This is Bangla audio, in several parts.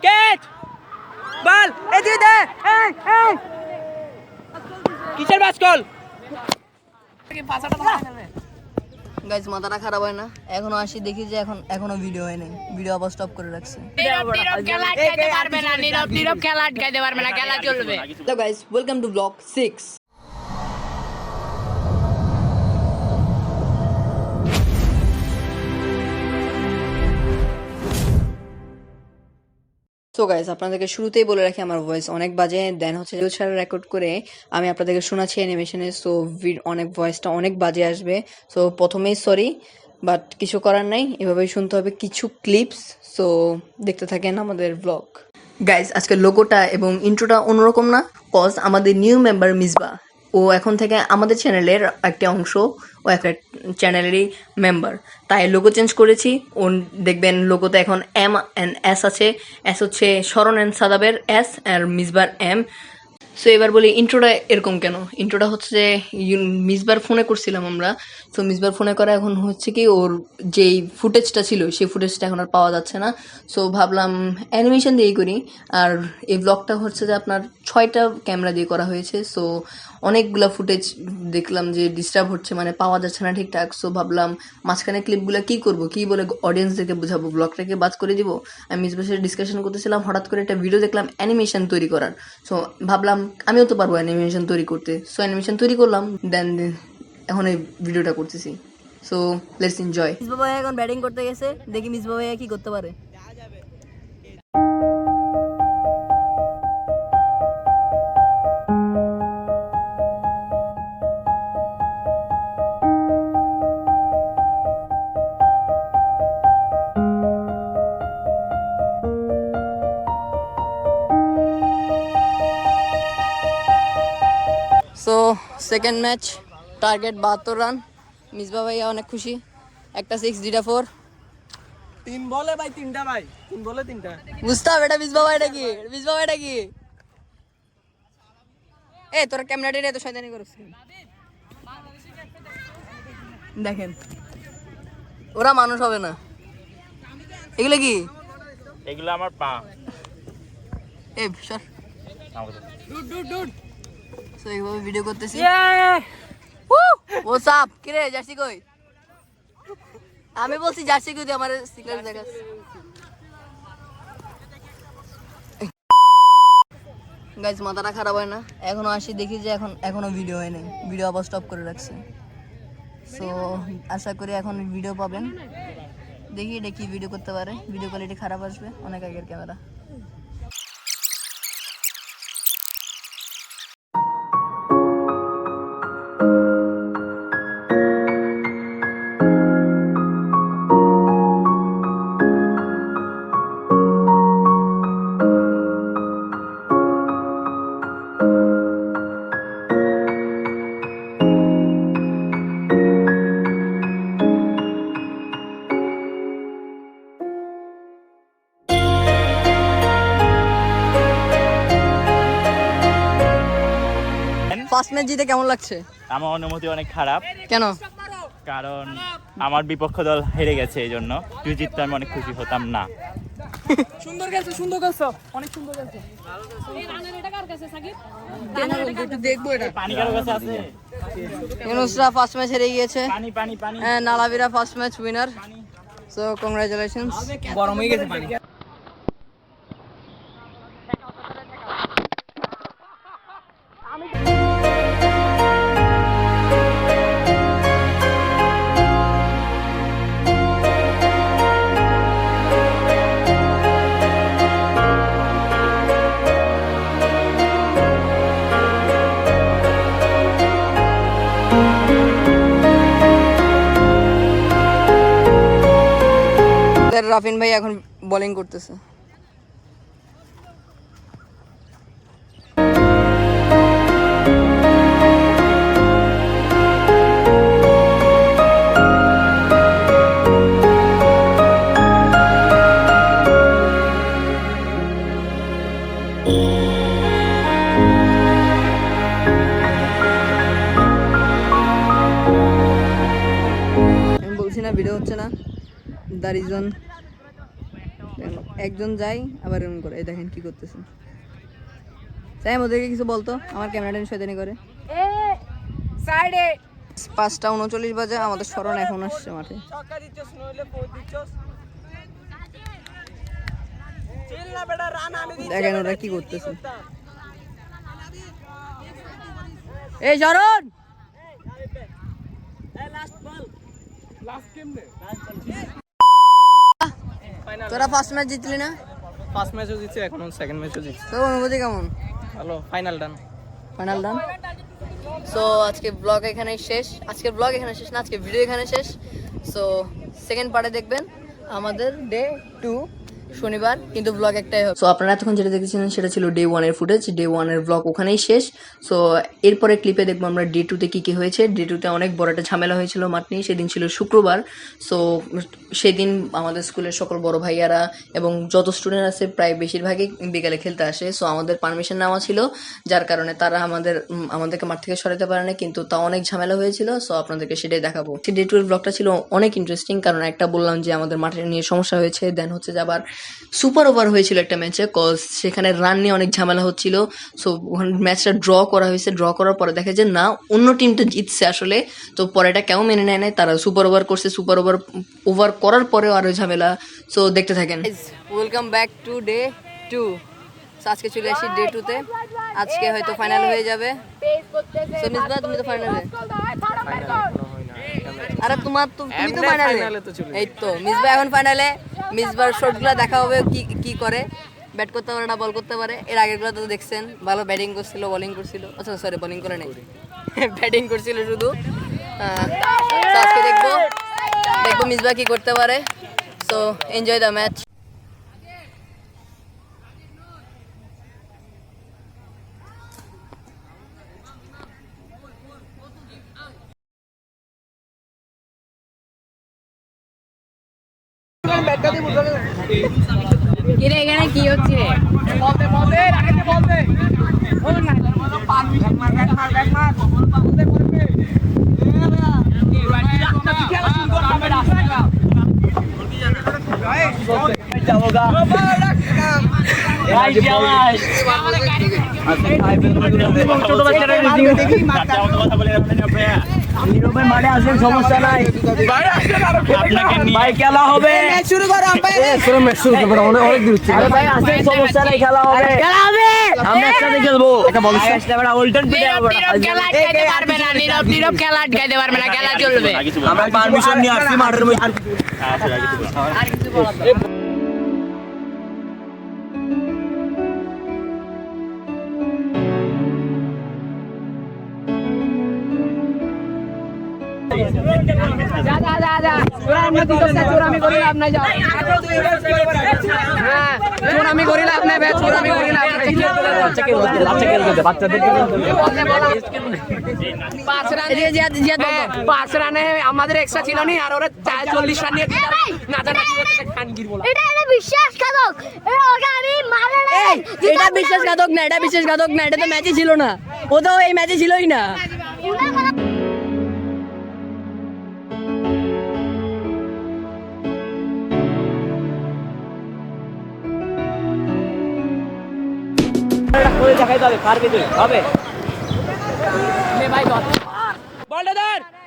ক্যাচ বল এদিকে দে এই এই কিসের বাসকল গাইস মাথাটা খারাপ হয় না এখনো আসি দেখি যে এখনো ভিডিও হয় নাই ভিডিও আবার স্টপ করে রাখছে নীরব খেলা আটকাইতে পারবে না খেলা চলবে hello guys welcome to blog 6 so guys আপনাদেরকে শুরুতেই বলে রাখি আমার ভয়েস অনেক বাজে দেন হচ্ছে ছাড়া রেকর্ড করে আমি আপনাদেরকে শোনাচ্ছি অ্যানিমেশনে সো অনেক ভয়েসটা অনেক বাজে আসবে সো প্রথমেই সরি বাট কিছু করার নাই এভাবেই শুনতে হবে কিছু ক্লিপস সো দেখতে থাকেন আমাদের ব্লগ গাইস আজকের লোগোটা এবং ইন্ট্রোটা অন্যরকম না কজ আমাদের নিউ মেম্বার মিসবা ও এখন থেকে আমাদের চ্যানেলের একটা অংশ ও একটা চ্যানেলেরই মেম্বার তাই লোগো চেঞ্জ করেছি ও দেখবেন লোগোতে এখন এম অ্যান্ড এস আছে এস হচ্ছে শরণ অ্যান্ড সাদাবের এস আর মিসবার এম সো এবার বলি ইন্ট্রোটা এরকম কেন ইন্ট্রোটা হচ্ছে যে মিসবার ফোনে করছিলাম আমরা সো মিসবার ফোনে করা এখন হচ্ছে কি ওর যেই ফুটেজটা ছিল সেই ফুটেজটা এখন আর পাওয়া যাচ্ছে না সো ভাবলাম অ্যানিমেশন দিয়েই করি আর এই ব্লগটা হচ্ছে যে আপনার 6টা ক্যামেরা দিয়ে করা হয়েছে সো অনেকগুলা ফুটেজ দেখলাম যে ডিস্টার্ব হচ্ছে মানে পাওয়া যাচ্ছে না ঠিকঠাক সো ভাবলাম মাঝখানে ক্লিপগুলো কি করব কি বলে অডিয়েন্সদেরকে বোঝাবো ব্লগটাকে বাদ করে দিব আমি মিসবার সাথে ডিসকাশন করতেছিলাম হঠাৎ করে একটা ভিডিও দেখলাম অ্যানিমেশন তৈরি করার সো ভাবলাম আমিও তো পারবো অ্যানিমেশন তৈরি করতে সো অ্যানিমেশন তৈরি করলাম দেন এখন এই ভিডিওটা করতেছি সো লেটস এনজয় মিসবা ভাই এখন ব্যাটিং করতে গেছে দেখি মিসবা ভাই কি করতে পারে so second match target 72 run Misba ভাইয়া অনেক খুশি একটা 6 দুইটা 4 তিন বলে ভাই তিনটা ভাই তিন বলে তিনটা বুঝতাম এটা মিসবা ভাইটা কি এ তোর ক্যামেরাটা এত শয়তানি করছিস দেখেন ওরা মানুষ হবে না এগুলো কি এগুলো আমার পা এ সর ডুড সো এইভাবে ভিডিও করতেছি হোয়াটস আপ কি রে জার্সি কই আমি বলছি জার্সি কই তুই আমার সিগন্যাল দেখাস গাইস মাথাটা খারাপ হয় না এখনো আসি দেখি যে এখনো ভিডিও হয় নাই ভিডিও আবার স্টপ করে রাখছে সো আশা করি এখন ভিডিও পাবেন দেখি এটা কি ভিডিও করতে পারে ভিডিও কোয়ালিটি খারাপ আসবে অনেক আগের ক্যামেরা ফার্স্ট ম্যাচ জিতে কেমন লাগছে আমার অনুমতি অনেক খারাপ কেন কারণ আমার বিপক্ষ দল হেরে গেছে এই জন্য তুই জিততে আমি অনেক খুশি হতাম না সুন্দর খেলছো অনেক সুন্দর খেলছো এই রানের এটা কার কাছে সাকিব একটু দেখবো এটা পানি কারো কাছে আছে ইউনুসরা ফার্স্ট ম্যাচ হেরে গিয়েছে পানি পানি পানি নালাবিরা first match winner so congratulations গরম হয়ে গেছে পানি রাফিন ভাই এখন বোলিং করতেছে আমি বলছি না ভিডিও হচ্ছে না দ্য রিজন একজন যায় আবার এরকম করে, এই দেখেন কি করতেছেন। তাই ওদেরকে কিছু বলতো, আমার ক্যামেরাটা শয়তানি করে। 5:39 বাজে, আমাদের স্মরণ এখন আসছে মাঠে। দেখেন ওরা কি করতেছে। এই শরণ, তোরা ফার্স্ট ম্যাচ জিতলি না? ফার্স্ট ম্যাচও জিতছে, এখন সেকেন্ড ম্যাচও জিতছে। তোর অনুভূতি কেমন? ভালো, ফাইনাল ডান। ফাইনাল ডান। সো আজকে ব্লগ এখানেই শেষ। আজকের ব্লগ এখানে শেষ না, আজকে ভিডিও এখানে শেষ। সো সেকেন্ড পার্টে দেখবেন আমাদের ডে 2 শনিবার, কিন্তু ব্লগ একটাই হবে। সো আপনারা এতক্ষণ যেটা দেখেছিলেন সেটা ছিল ডে 1 এর ফুটেজ। ডে 1 এর ব্লগ ওখানেই শেষ। সো এরপরে ক্লিপে দেখবো আমরা ডে 2 তে কি কি হয়েছে। ডে 2 তে অনেক বড় একটা ঝামেলা হয়েছিল মাঠ নিয়ে। সেদিন ছিল শুক্রবার। সো সেদিন আমাদের স্কুলের সকল বড় ভাইয়ারা এবং যত স্টুডেন্ট আছে প্রায় বেশিরভাগই বিকালে খেলতে আসে। সো আমাদের পারমিশন নেওয়া ছিল, যার কারণে তারা আমাদেরকে মাঠ থেকে সরাতে পারে না, কিন্তু তা অনেক ঝামেলা হয়েছিল। সো আপনাদেরকে সেটাই দেখাবো। ডে 2 এর ব্লগটা ছিল অনেক ইন্টারেস্টিং, কারণ একটা বললাম যে আমাদের মাঠের নিয়ে সমস্যা হয়েছে, দেন হচ্ছে যে আবার সুপার ওভার হয়েছিল একটা ম্যাচে, কজ সেখানে রান নিয়ে অনেক ঝামেলা হচ্ছিল। সো ম্যাচটা ড্র করা হয়েছে। ড্র করার পরে দেখা যায় না অন্য টিমটা জিতছে আসলে। তো পরে এটা কেউ মেনে নেয় নাই, তারা সুপার ওভার করছে। সুপার ওভার করার পরেও আরো ঝামেলা। সো দেখতে থাকেন। Welcome back to day 2। আজকে চলে আসি ডে 2 তে। আজকে হয়তো ফাইনাল হয়ে যাবে। সো মিসবা, তুমি তো ফাইনালে। আরে তুমি তো ফাইনালে। এই তো মিসবা এখন ফাইনালে। মিসবার শটগুলো দেখা হবে কি করে। ব্যাট করতে পারে না, বল করতে পারে। এর আগেরগুলো তো দেখছেন, ভালো ব্যাটিং করছিল, বোলিং করছিল। আচ্ছা সরি, বোলিং করে নাই, ব্যাটিং করছিল শুধু। আজকে দেখবো মিসবা কি করতে পারে। So enjoy the match. কিরে এখানে কি হচ্ছে? ছোট বাচ্চারা মাঠে আসেন, সমস্যা নাই। ভাই খেলা হবে, শুরু করো। অনেক দূর থেকে ভাই আসেন, সমস্যা নাই, খেলা হবে। আমরা একসাথে খেলবো। নীরব খেলা আটকাইতে পারবে না, খেলা চলবে। আমরা পারমিশন নিয়ে আসছি মাঠের মধ্যে। চোরামি করি লাভ নাই, যাও। চোরামি করি লাভ নাই ভাই, চোরামি করি লাভ নাই। পাঁচ রানে আমাদের এক্সট্রা ছিল নি, আর ওরা 40 রান নিয়ে এটা বিশ্বাসঘাতক না, এটা বিশ্বাসঘাতক না, এটা তো ম্যাচে ছিল না, ও তো এই ম্যাচে ছিলই না।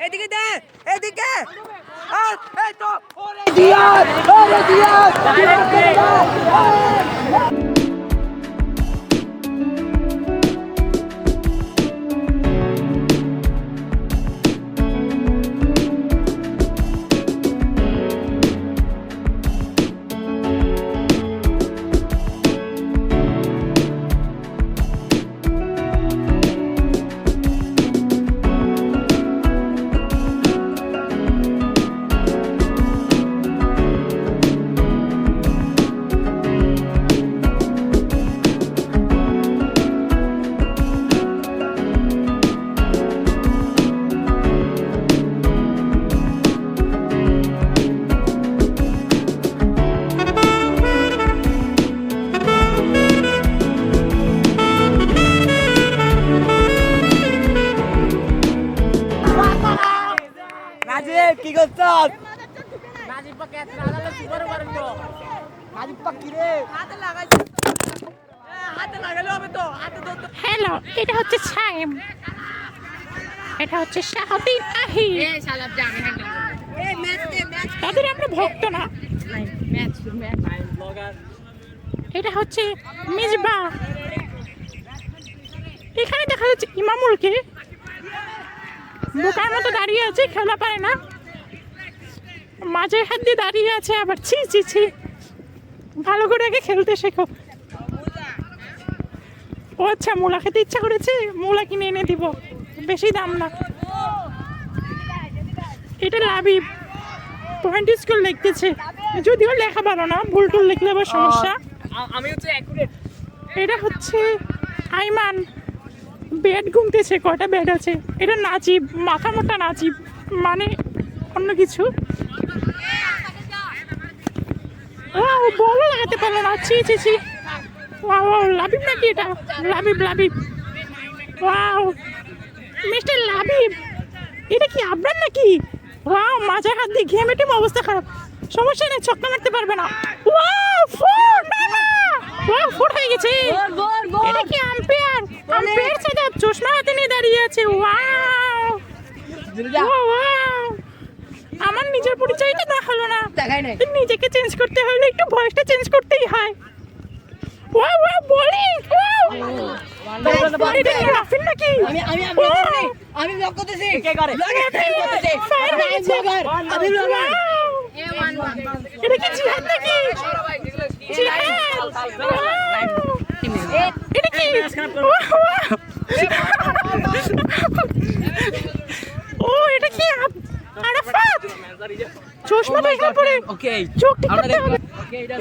এদিকে দে, এদিকে। কি করছ? হ্যালো, এটা হচ্ছে সাইম, এটা হচ্ছে শাহাদিন আহির। তাদের আমরা ভক্ত না। এটা হচ্ছে মিজবা। এখানে দেখা যাচ্ছে ইমামুলকে বোকার মতো দাঁড়িয়ে আছে, খেলা পারে না, মাঝে হাত দিয়ে দাঁড়িয়ে আছে। আবার ছি ছি ছি, ভালো করে আগে খেলতে শেখো। ও আচ্ছা, মূলা খেতে ইচ্ছা করেছে, মূলা কিনে এনে দিব, বেশি দাম না। এটা লাবিব পয়েন্ট স্কুল লিখতেছে, যদিও লেখা ভালো না, ভুল টুল লিখলে আবার সমস্যা। আমি হচ্ছে অ্যাকুরেট। এটা হচ্ছে আইমান, ব্যাট ঘুমতেছে, কয়টা ব্যাট আছে। এটা নাচিব, মাথা মোটা নাচিব, মানে অন্য কিছু। বলও লাগাতে পারলো না, ছি ছি ছি। ওয়াও, লাবিব নাকি এটা? Labib Labib, wow mister Labib. এটা কি আপনার নাকি? ওয়াও, মাঝে হাত দিয়ে ঘেমে টেমে অবস্থা খারাপ। সমস্যা নেই, ছক্কা মারতে পারবে না। Wow, four! না না, ওয়াও, ফোর হয়ে গেছে। এটা কি আম্পায়ার? আম্পায়ার সাহেব চশমা হাতে নিয়ে দাঁড়িয়ে আছে। ওয়াও ওয়াও, আমার নিজের পরিচয় তো না হলো না, নিজেকে চেঞ্জ করতে হলে একটু ভয়েসটা চেঞ্জ করতেই হয়। Wow wow, bowling! এটা কি রাফিন নাকি? আমি ব্লক করতেছি। এটা কি জিহাদ নাকি? জিহাদ! এটা কি? ও, এটা কি আরাফাত? চশমা দেখলাম পরে, ওকে, চোখ ঠিক করতে হবে।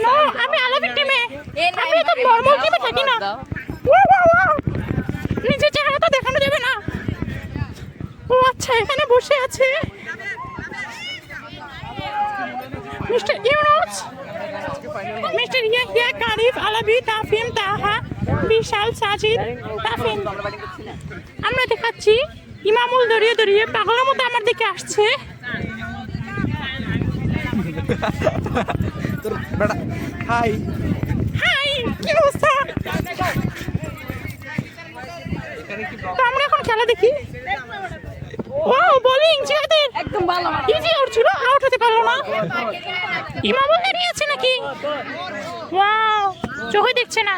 না, আমি আলাদা টিমে, আমি তো নরমাল টিমে থাকি না। নিজের চেহারা তো দেখানো যাবে না। ও আচ্ছা, এখানে বসে আছে মিস্টার ইউনুস, মিস্টার ইয়াহিয়া, কারিফ, আলাবি, তাফিম, তাহা, বিশাল, সাজিদ, তাফিম। আমরা দেখাচ্ছি ইমামুল দড়িয়ে দড়িয়ে পাগলের মতো আমার দিকে আসছে। হাই হাই, কি অবস্থা? তো আমরা এখন খেলা দেখি। ওয়াও, বোলিং জিহাদের একদম ভালো, ইজি আউট ছিল, আউট হতে পারলো না। ইমামুল দাঁড়িয়ে আছে নাকি? ওয়াও, চোখে দেখছে না।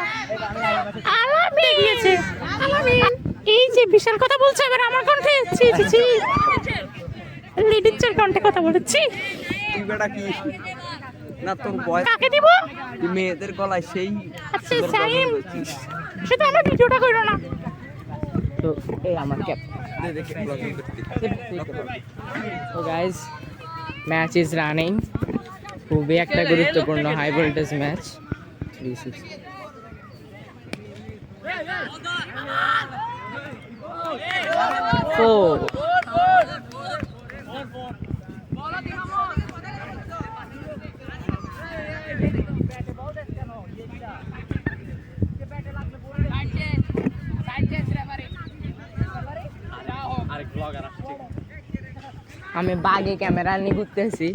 আলামিন গিয়েছে, আলামিন এই যে বিশাল কথা বলছে এবার আমার কণ্ঠে। ছি ছি ছি, লিডিচার কণ্ঠে কথা বলেছি। তুই বেটা কি না, তোর বয়স কাকে দিব? মেয়েদের গলায় সেই আচ্ছা সাইম, শুধু আমরা ভিডিওটা করো না। তো এই আমার ক্যাপ। তো গাইজ, ম্যাচ ইজ রানিং। খুবই একটা গুরুত্বপূর্ণ হাই ভোল্টেজ ম্যাচ। 3-6 4 আমি বাগে ক্যামেরা নিয়ে ঘুরতেছি।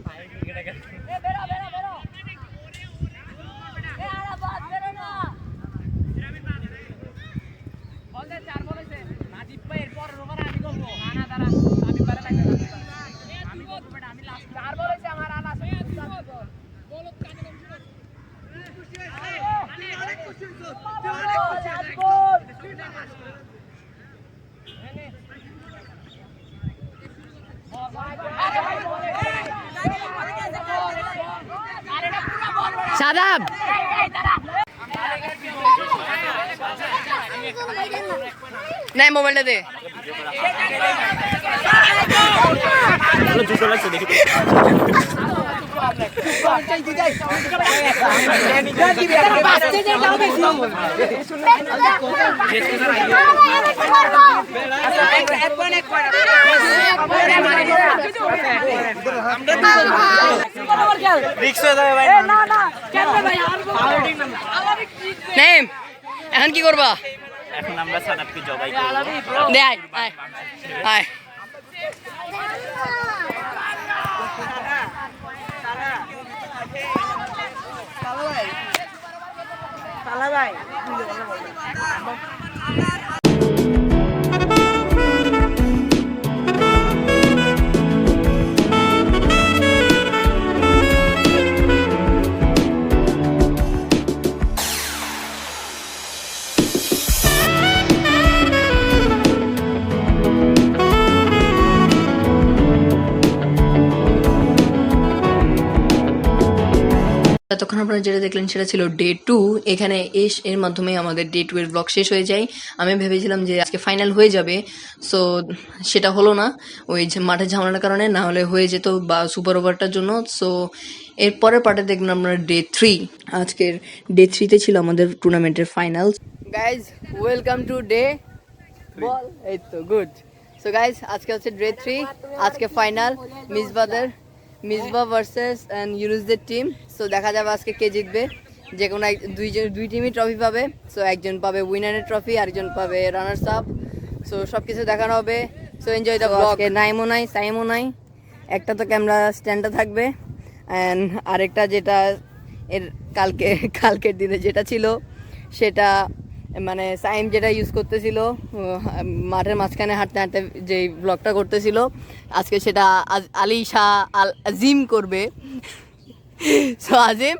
সাদাব, নাই মোবাইলটা দে। এখন কি করবা? এখন আমরা সানাপকে জবাই করব। দে আয় আয় আয়। তখন আপনারা যেটা দেখলেন সেটা ছিল ডে 2। এখানে এর মাধ্যমে আমাদের ডে 2 এর ব্লগ শেষ হয়ে যায়। আমি ভেবেছিলাম যে আজকে ফাইনাল হয়ে যাবে, সো সেটা হলো না, ওই যে মাঠের ঝামেলার কারণে, না হলে হয়ে যেত বা সুপার ওভারটার জন্য। সো এর পরের পার্টে দেখলাম আমরা ডে 3। আজকের ডে 3তে ছিল আমাদের টুর্নামেন্টের final. Guys welcome to day ball, এই তো গুড। সো গাইজ আজকে হচ্ছে ডে 3, আজকে ফাইনাল মিসবা ভার্সেস অ্যান্ড ইউনুসদের টিম। সো দেখা যাবে আজকে কে জিতবে। যে কোনো দুই টিমই ট্রফি পাবে। সো একজন পাবে উইনারের ট্রফি, আরেকজন পাবে রানার্স আপ। সো সব কিছু দেখানো হবে। So enjoy the blog. নাইমও নাই, সাইমও নাই, একটা তো ক্যামেরা স্ট্যান্ডটা থাকবে, অ্যান্ড আরেকটা যেটা এর কালকের দিনে যেটা ছিল সেটা মানে সাইম যেটা ইউজ করতেছিল মাঠের মাঝখানে হাঁটতে হাঁটতে যে ব্লগটা করতেছিল, আজকে সেটা আলী শাহ আল আজিম করবে। সো আজিম,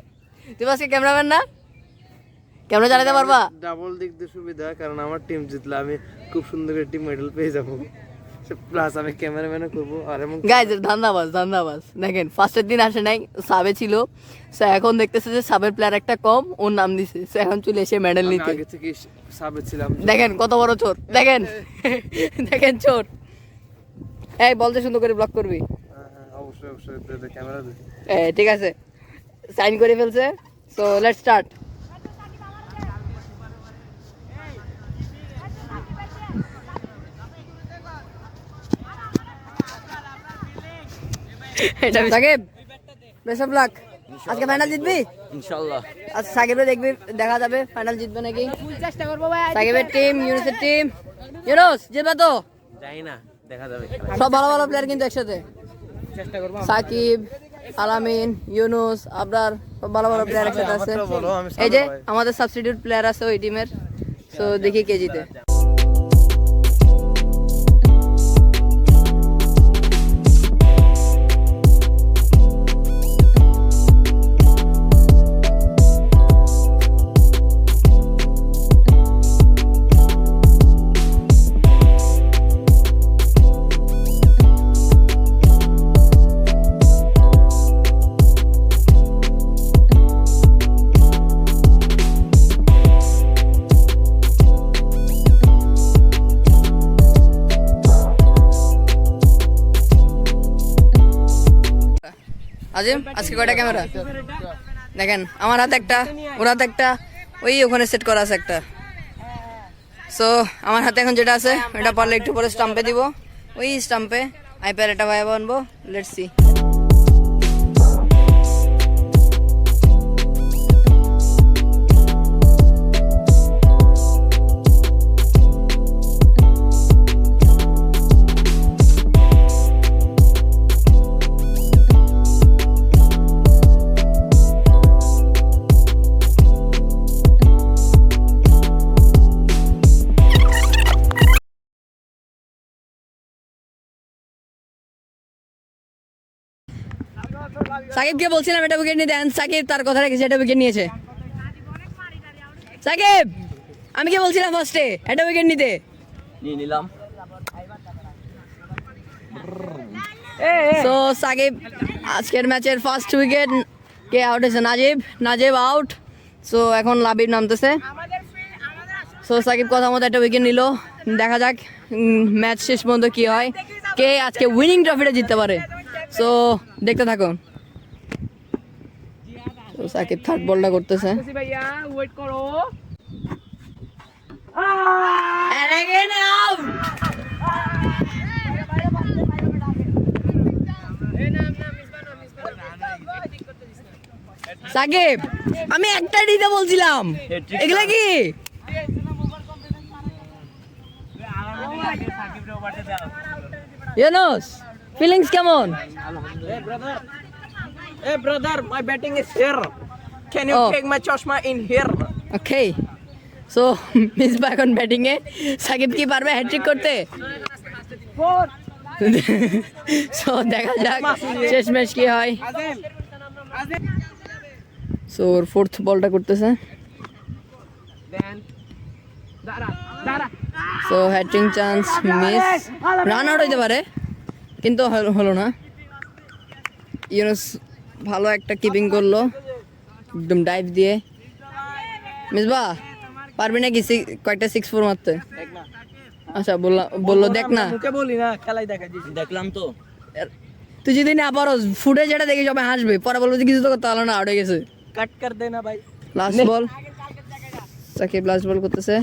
তুমি আজকে ক্যামেরাম্যান না, ক্যামেরা চালাতে পারবা? ডাবল দিক দিয়ে সুবিধা, কারণ আমার টিম জিতলে আমি খুব সুন্দর করে টিম মেডেল পেয়ে যাবো, প্লাস আমি ক্যামেরাম্যানও করবো। আর এমন গাইজ ধান্দাবাজ দেখেন, ফার্স্টের দিন আসে নাই, সাবে ছিল। সো এখন দেখতেছে যে সাবের প্লেয়ার একটা কম, ওর নাম দিছে। সো এখন চলে এসে মেডেল নিতে। আগে থেকে সাবে ছিলাম, দেখেন কত বড় চোর, দেখেন দেখেন চোর। এই বলতে সুন্দর করে ব্লক করবি। অবশ্যই ক্যামেরা দিই। ঠিক আছে, সাইন করে ফেলছে। So let's start. Shakib best of luck. আজকে ফাইনাল জিতবি ইনশাআল্লাহ। আচ্ছা সাকিবরে দেখবি, দেখা যাবে ফাইনাল জিতবে নাকি। সাকিবের টিম, ইউনুসের টিম। ইউনুস জিতবে তো? জানি না, দেখা যাবে। সব ভালো ভালো প্লেয়ার কিন্তু একসাথে, চেষ্টা করব। সাকিব, আলামিন, ইউনুস, আবরার, সব ভালো ভালো প্লেয়ার একসাথে আছে। এই যে আমাদের সাবস্টিটিউট প্লেয়ার আছে ওই টিমের। সো দেখি কে জিতে। আজিম আজকে কয়টা ক্যামেরা দেখেন? আমার হাতে একটা, ওর হাতে একটা, ওই ওখানে সেট করা আছে একটা। সো আমার হাতে এখন যেটা আছে এটা পারলে একটু পরে স্টাম্পে দিব, ওই স্টাম্পে আইপ্যাড একটা ভাইয়া আনবো। Let's see. সাকিবকে বলছিলাম এটা উইকেট নিতে, সাকিব তার কথা রেখেছে, এটা উইকেট নিয়েছে। সাকিব আমি কি বলছিলাম ফার্স্টে এটা উইকেট নিতে, নিয়ে নিলাম। সো সাকিব আজকের ম্যাচের ফার্স্ট উইকেট কে আউট হয়েছে? নাজিব আউট। সো এখন লাবিব নামতেছে। সো সাকিব কথা মতো একটা উইকেট নিল। দেখা যাক ম্যাচ শেষ পর্যন্ত কি হয়, কে আজকে উইনিং ট্রফিটা জিততে পারে। সো দেখতে থাকুন। সাকিব থার্ড বলটা করতেছে। ভাইয়া ওয়েট করো। সাকিব আমি একটা দিতে বলছিলাম, এগুলা কি? ইউনুস ফিলিংস কেমন? Hey brother, my batting is here. Can you Oh. take my chashma in here? Okay so Misbah এখন ব্যাটিং এ সাকিব কি পারবে হ্যাট্রিক করতে সো দেখা যাক শেষ ম্যাচ কি হয় সো ওর ফোর্থ বলটা করতেছে so hat-trick chance miss run out হইতে পারে কিন্তু হলো না ইউনুস ভালো একটা কিপিং করলো একদম ডাইভ দিয়ে মিসবাহ পারবি নাকি কয়েকটা 6-4 মারতে আচ্ছা বললো দেখ না মুখে বলি না খেলাই দেখা দিছি দেখলাম তো তুই যদি না পারো ফুটে যেটা দেখি সবাই হাসবে পরে বলবো যে কিছু তো করতে হলো না আউট হয়ে গেছে কাট কর দে না ভাই last ball Shakib last ball করতেছে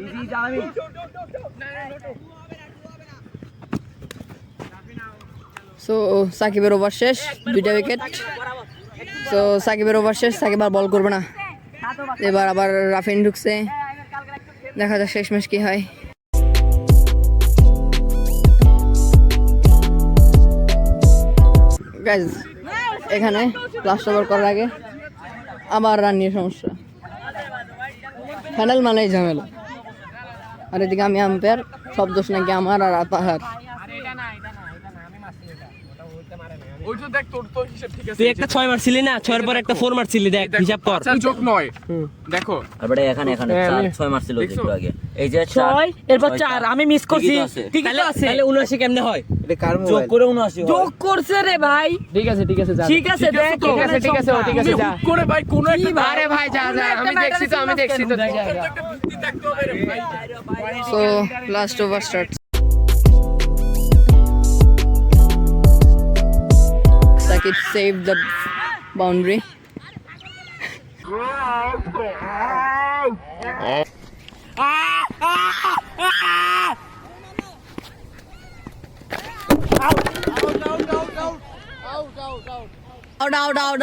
ইজি জামি সো সাকিবের ওভার শেষ 2টা উইকেট সো সাকিবের ওভার শেষ সাকিব আর বল করবে না এবার আবার রাফিন ঢুকছে দেখা যাক শেষ ম্যাচ কি হয় গাইজ এখানে লাস্ট ওভার করার আগে আবার রান নিয়ে সমস্যা ফাইনাল মানেই ঝামেলা আর এদিকে আমি আম্পায়ার সব দোষ নাকি আমার আর আতাহার তুই একটা 6 মারছিলি না 6 এর পর একটা 4 মারছিলি দেখ হিসাব কর চোখ নয় দেখো তারপরে এখানে 6 মারছিল একটু আগে এই যে 6 এরপর 4 আমি মিস করছি ঠিকই তো আছে তাহলে 79 কেমনে হয় এটা কার যোগ করে 79 হয় যোগ করছে রে ভাই ঠিক আছে যা ঠিক আছে দেখ ঠিক আছে যা করে ভাই কোন একটা আরে ভাই যা আমি দেখছি তো so last over start Sakib saved the boundary.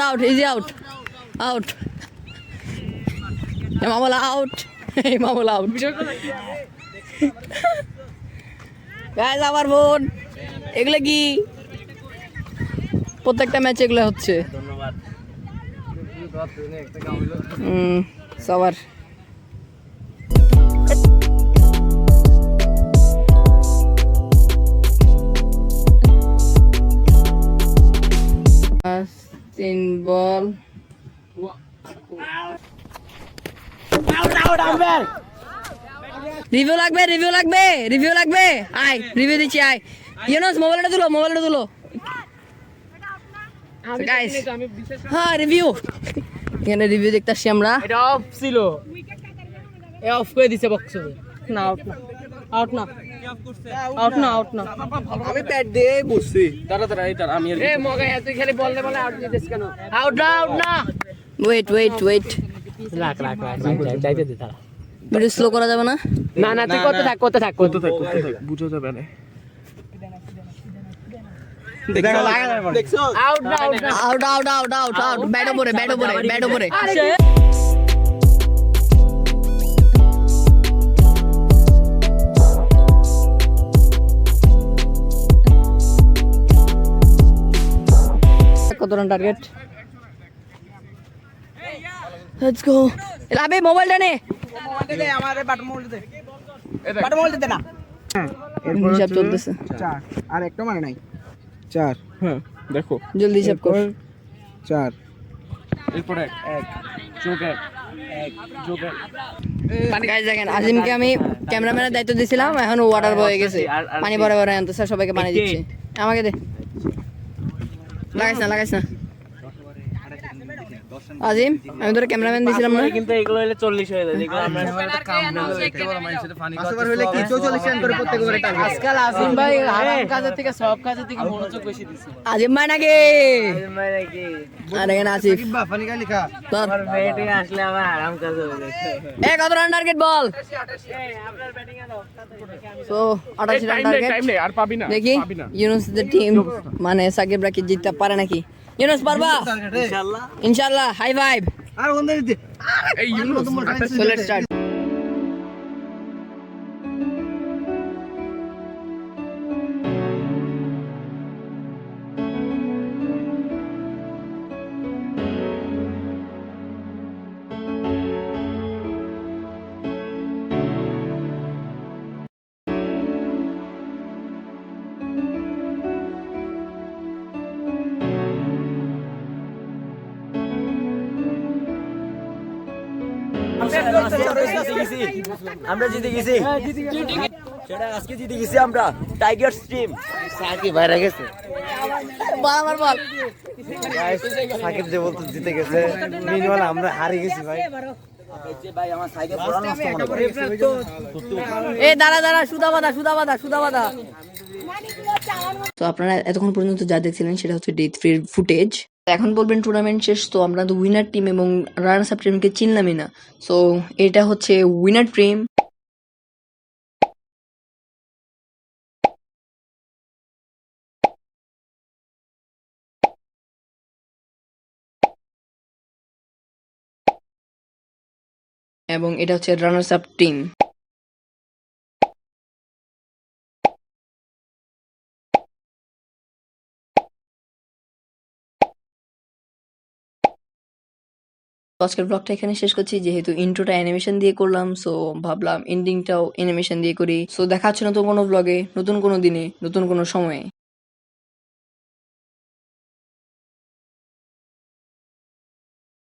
Out. Easy out. Hey, Mamula out. Guys, আমার বোন এগুলো কি প্রত্যেকটা ম্যাচ এগুলো হচ্ছে ধন্যবাদ সবার তিন বল রিভিউ লাগবে আয় রিভিউ দিচ্ছি আয় ইউনুস মোবাইলটা তুলো গাইস হ্যাঁ রিভিউ এখানে রিভিউ দেখতে আসছি আমরা এটা অফ ছিল এ অফ করে দিছে বক্সে না আউট না আমি ব্যাট দিয়ে বসছি দাঁড়া আমি এ মগা তুই খালি বললে বলে আউট দিতেছ কেন আউট না ওয়েট রাখ যাইতে দে তারা ভিডিও স্লো করা যাবে না না তুই করতে থাক বুঝা যাবে না দেখছো আউট ব্যাট ওপরে কত রান টার্গেট লেটস গো লাবে মোবাইলটা নে দে আমারে বাটন মোবাইল দে না হিসাব চলতেছে 4 আর একটা মানে নাই 4 হ্যাঁ দেখো জলদি হিসাব কর 4 এরপরে 1 যোগ 1 গাইস দেখেন আজিমকে আমি ক্যামেরাম্যানের দায়িত্ব দিয়েছিলাম এখন ওয়াটার বয় হয়ে গেছে পানি ভরে আনতেছে সবাইকে পানি দিচ্ছে আমাকে দে লাগাইছ না আজিম আমি তোর ক্যামেরাম্যান দিয়েছিলাম না কিন্তু এগুলো হলে 40 হয়ে যায় যেগুলো আমরা আসবার হলে কি 44 রান করে প্রত্যেকবারে টার্গেট আজকাল আজিম ভাই হারাম কাজের থেকে সব কাজের থেকে মনোযোগ বেশি দিছে আজিম ভাই নাকি আর এখানে আসিফ পানি কা লিখা তোর ব্যাটিং আসলে আমার আরাম কাজ হয়ে যায় কত রান টার্গেট বল সো 28 রান টার্গেট টাইম নেই আর পাবি না দেখি ইউনুস দ্য টিম মানে সাকিবরা কি জিততে পারে নাকি ইউনুস পারবা ইনশাআল্লাহ হাই ফাইভ আর ওখান থেকে এই ইউনুস সো লেটস স্টার্ট আমরা জিতে গেছি সেটা আজকে জিতে গেছি আমরা টাইগার্স টিম সাকিব বাইরে গেছে বল আমার বল। সাকিব যে বলতো জিতে গেছে মিনওয়াল আমরা হারিয়ে গেছি ভাই ভাই আমার সাইকেল পুরো নষ্ট মনে করে এ দাঁড়া সুদা বাঁধা। তো আপনারা এতক্ষণ পর্যন্ত যা দেখছিলেন সেটা হচ্ছে ডে 3 ফুটেজ। এখন বলবেন টুর্নামেন্ট শেষ, তো আমরা তো উইনার টিম এবং রানার্স আপ টিমকে চিনলামই না। সো এটা হচ্ছে উইনার টিম। এবং এটা হচ্ছে রানার্স আপ টিম। আজকের ব্লগটা এখানে শেষ করছি, যেহেতু ইন্ট্রোটা অ্যানিমেশন দিয়ে করলাম, সো ভাবলাম এন্ডিংটাও অ্যানিমেশন দিয়ে করি। সো দেখা হচ্ছে নতুন কোনো ব্লগে, নতুন কোনো দিনে, নতুন কোনো সময়ে।